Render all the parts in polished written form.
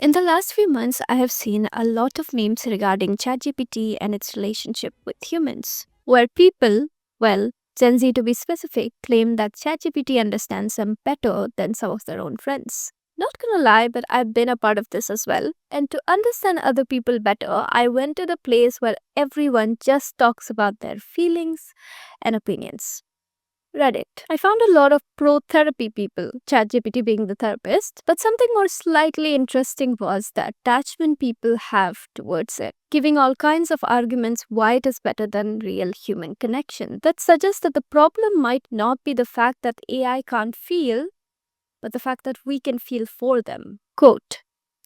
In the last few months, I have seen a lot of memes regarding ChatGPT and its relationship with humans, where people, well, Gen Z to be specific, claim that ChatGPT understands them better than some of their own friends. Not gonna lie, but I've been a part of this as well. And to understand other people better, I went to the place where everyone just talks about their feelings and opinions. Reddit. I found a lot of pro therapy people, ChatGPT being the therapist, but something more slightly interesting was the attachment people have towards it, giving all kinds of arguments why it is better than real human connection. That suggests that the problem might not be the fact that AI can't feel, but the fact that we can feel for them. Quote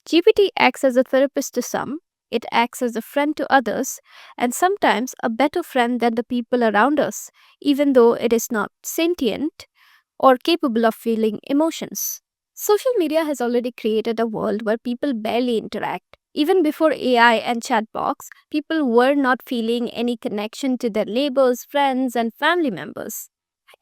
GPT acts as a therapist to some, it acts as a friend to others, and sometimes a better friend than the people around us, even though it is not sentient or capable of feeling emotions. Social media has already created a world where people barely interact. Even before AI and chatbots, people were not feeling any connection to their neighbors, friends, and family members.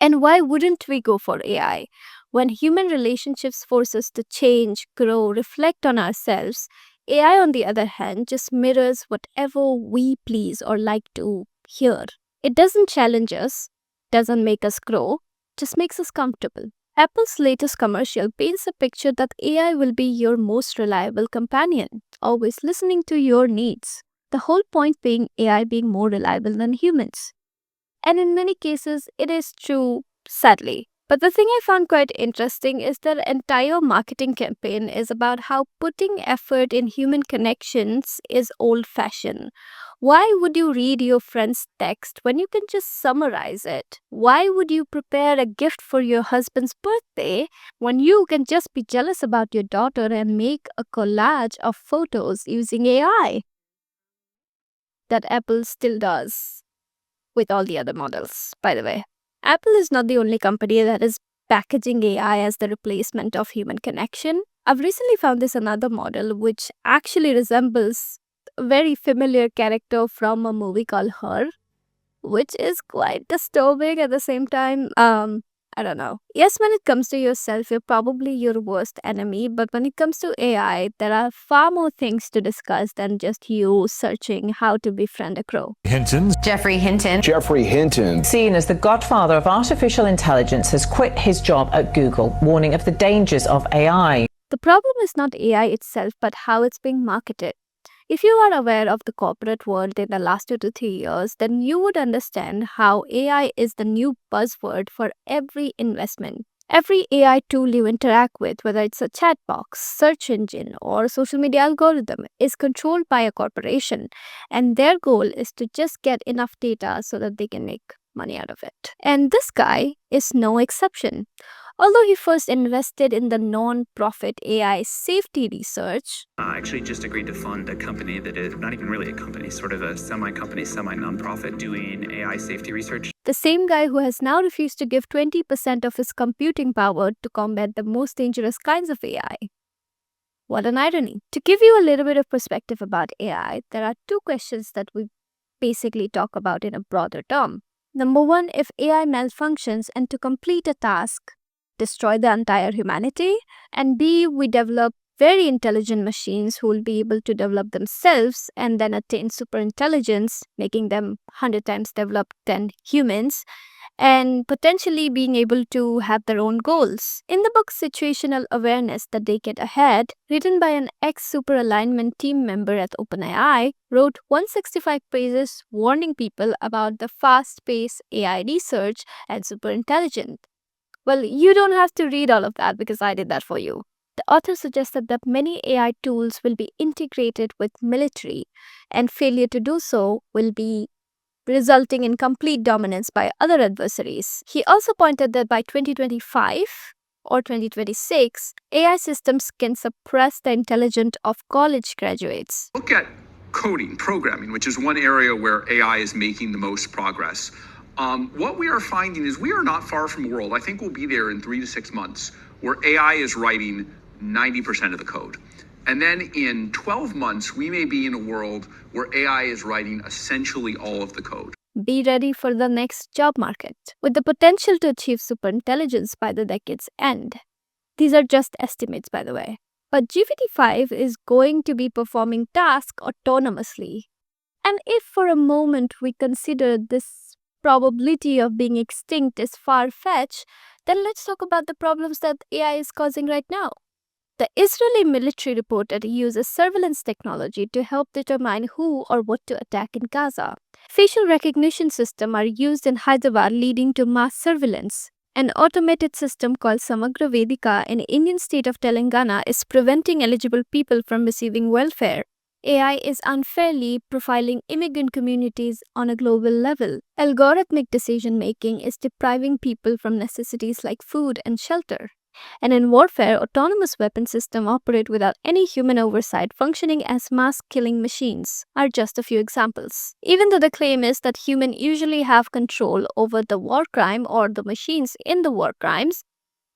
And why wouldn't we go for AI? When human relationships force us to change, grow, reflect on ourselves, AI, on the other hand, just mirrors whatever we please or like to hear. It doesn't challenge us, doesn't make us grow, just makes us comfortable. Apple's latest commercial paints a picture that AI will be your most reliable companion, always listening to your needs. The whole point being AI being more reliable than humans. And in many cases, it is true, sadly. But the thing I found quite interesting is their entire marketing campaign is about how putting effort in human connections is old fashioned. Why would you read your friend's text when you can just summarize it? Why would you prepare a gift for your husband's birthday when you can just be jealous about your daughter and make a collage of photos using AI? That Apple still does with all the other models, by the way. Apple is not the only company that is packaging AI as the replacement of human connection. I've recently found this another model which actually resembles a very familiar character from a movie called Her, which is quite disturbing at the same time. I don't know. Yes, when it comes to yourself, you're probably your worst enemy, but when it comes to AI, there are far more things to discuss than just you searching how to befriend a crow. Hinton. Jeffrey Hinton, Seen as the godfather of artificial intelligence, has quit his job at Google, warning of the dangers of AI. The problem is not AI itself, but how it's being marketed. If you are aware of the corporate world in the last 2 to 3 years, then you would understand how AI is the new buzzword for every investment. Every AI tool you interact with, whether it's a chat box, search engine, or social media algorithm, is controlled by a corporation, and their goal is to just get enough data so that they can make money out of it. And this guy is no exception. Although he first invested in the non-profit AI safety research, I actually just agreed to fund a company that is not even really a company, sort of a semi-company, semi-nonprofit doing AI safety research. the same guy who has now refused to give 20% of his computing power to combat the most dangerous kinds of AI. What an irony. To give you a little bit of perspective about AI, there are two questions that we basically talk about in a broader term. Number one, if AI malfunctions and to complete a task, destroy the entire humanity, and B, we develop very intelligent machines who will be able to develop themselves and then attain superintelligence, making them 100 times developed than humans, and potentially being able to have their own goals. In the book Situational Awareness, The Decade Ahead, written by an ex-super alignment team member at OpenAI, wrote 165 pages warning people about the fast-paced AI research and superintelligence. Well, you don't have to read all of that because I did that for you. The author suggested that many AI tools will be integrated with military, and failure to do so will be resulting in complete dominance by other adversaries. He also pointed that by 2025 or 2026, AI systems can suppress the intelligence of college graduates. Look at coding, programming, which is one area where AI is making the most progress. What we are finding is we are not far from a world, I think we'll be there in 3 to 6 months, where AI is writing 90% of the code. And then in 12 months, we may be in a world where AI is writing essentially all of the code. Be ready for the next job market, with the potential to achieve superintelligence by the decade's end. These are just estimates, by the way. But GPT-5 is going to be performing tasks autonomously. And if for a moment we consider this probability of being extinct is far-fetched, then let's talk about the problems that AI is causing right now. The Israeli military reported uses surveillance technology to help determine who or what to attack in Gaza. Facial recognition systems are used in Hyderabad, leading to mass surveillance. An automated system called Samagra Vedika in Indian state of Telangana is preventing eligible people from receiving welfare. AI is unfairly profiling immigrant communities on a global level. Algorithmic decision making is depriving people from necessities like food and shelter. And in warfare, autonomous weapon systems operate without any human oversight, functioning as mass-killing machines, are just a few examples. Even though the claim is that humans usually have control over the war crime or the machines in the war crimes,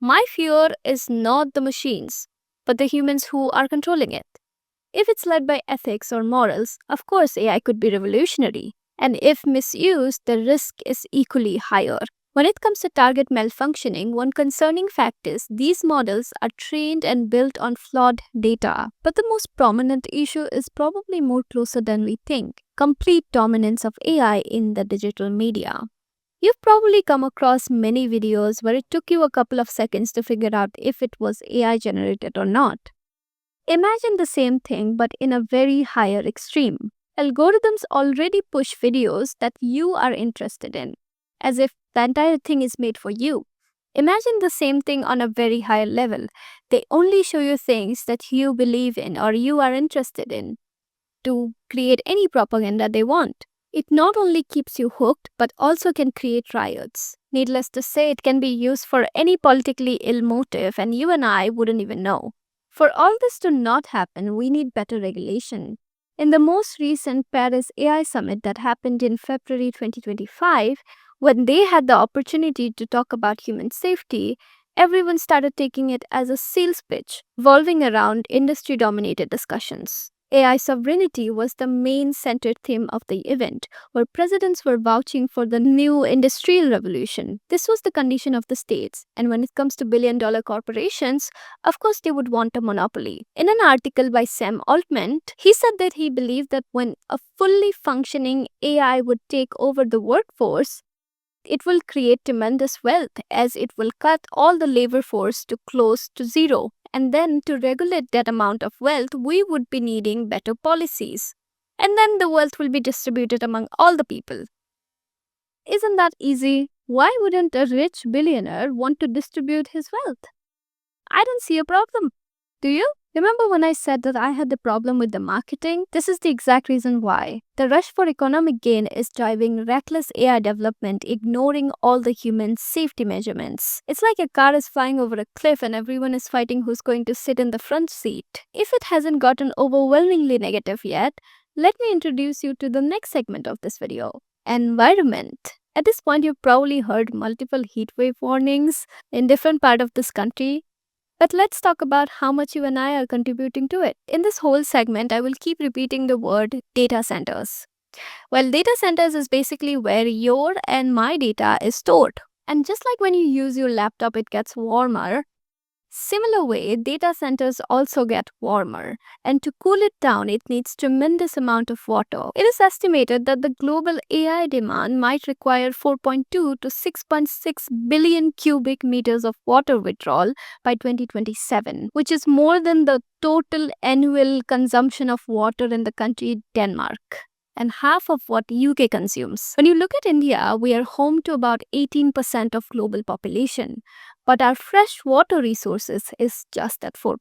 my fear is not the machines, but the humans who are controlling it. If it's led by ethics or morals, of course AI could be revolutionary. And if misused, the risk is equally higher. When it comes to target malfunctioning, one concerning fact is these models are trained and built on flawed data. But the most prominent issue is probably more closer than we think: complete dominance of AI in the digital media. You've probably come across many videos where it took you a couple of seconds to figure out if it was AI generated or not. Imagine the same thing but in a very higher extreme. Algorithms already push videos that you are interested in, as if the entire thing is made for you. Imagine the same thing on a very high level. They only show you things that you believe in or you are interested in to create any propaganda they want. It not only keeps you hooked but also can create riots. Needless to say, it can be used for any politically ill motive and you and I wouldn't even know. For all this to not happen, we need better regulation. In the most recent Paris AI summit that happened in February 2025, when they had the opportunity to talk about human safety, everyone started taking it as a sales pitch, revolving around industry-dominated discussions. AI sovereignty was the main centered theme of the event, where presidents were vouching for the new industrial revolution. This was the condition of the states, and when it comes to billion-dollar corporations, of course they would want a monopoly. In an article by Sam Altman, he said that he believed that when a fully functioning AI would take over the workforce, it will create tremendous wealth as it will cut all the labor force to close to zero. And then to regulate that amount of wealth, we would be needing better policies. And then the wealth will be distributed among all the people. Isn't that easy? Why wouldn't a rich billionaire want to distribute his wealth? I don't see a problem. Do you? Remember when I said that I had the problem with the marketing? This is the exact reason why. The rush for economic gain is driving reckless AI development, ignoring all the human safety measurements. It's like a car is flying over a cliff and everyone is fighting who's going to sit in the front seat. If it hasn't gotten overwhelmingly negative yet, let me introduce you to the next segment of this video: environment. At this point, you've probably heard multiple heat wave warnings in different parts of this country. But let's talk about how much you and I are contributing to it. In this whole segment, I will keep repeating the word data centers. Well, data centers is basically where your and my data is stored. And just like when you use your laptop, it gets warmer. Similar way, data centers also get warmer, and to cool it down, it needs tremendous amount of water. It is estimated that the global AI demand might require 4.2 to 6.6 billion cubic meters of water withdrawal by 2027, which is more than the total annual consumption of water in the country Denmark, and half of what UK consumes. When you look at India, we are home to about 18% of global population, but our fresh water resources is just at 4%.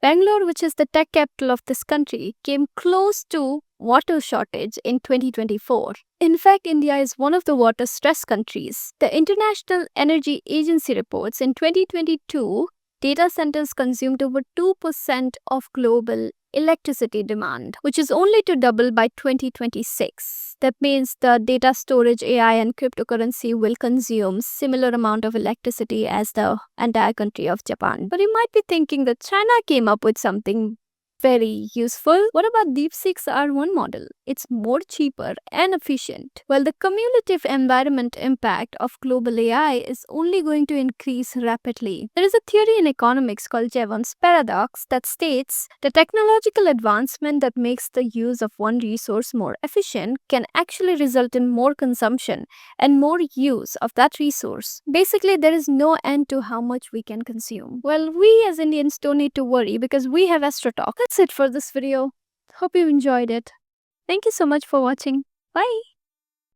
Bangalore, which is the tech capital of this country, came close to water shortage in 2024. In fact, India is one of the water-stressed countries. The International Energy Agency reports in 2022, data centers consumed over 2% of global electricity demand, which is only to double by 2026. That means the data storage, AI, and cryptocurrency will consume similar amount of electricity as the entire country of Japan. But you might be thinking that China came up with something very useful. What about DeepSeek's R1 model? It's more cheaper and efficient. Well, the cumulative environment impact of global AI is only going to increase rapidly. There is a theory in economics called Jevons paradox that states the technological advancement that makes the use of one resource more efficient can actually result in more consumption and more use of that resource. Basically, there is no end to how much we can consume. Well, we as Indians don't need to worry because we have AstroTalk. That's it for this video. Hope you enjoyed it. Thank you so much for watching. Bye.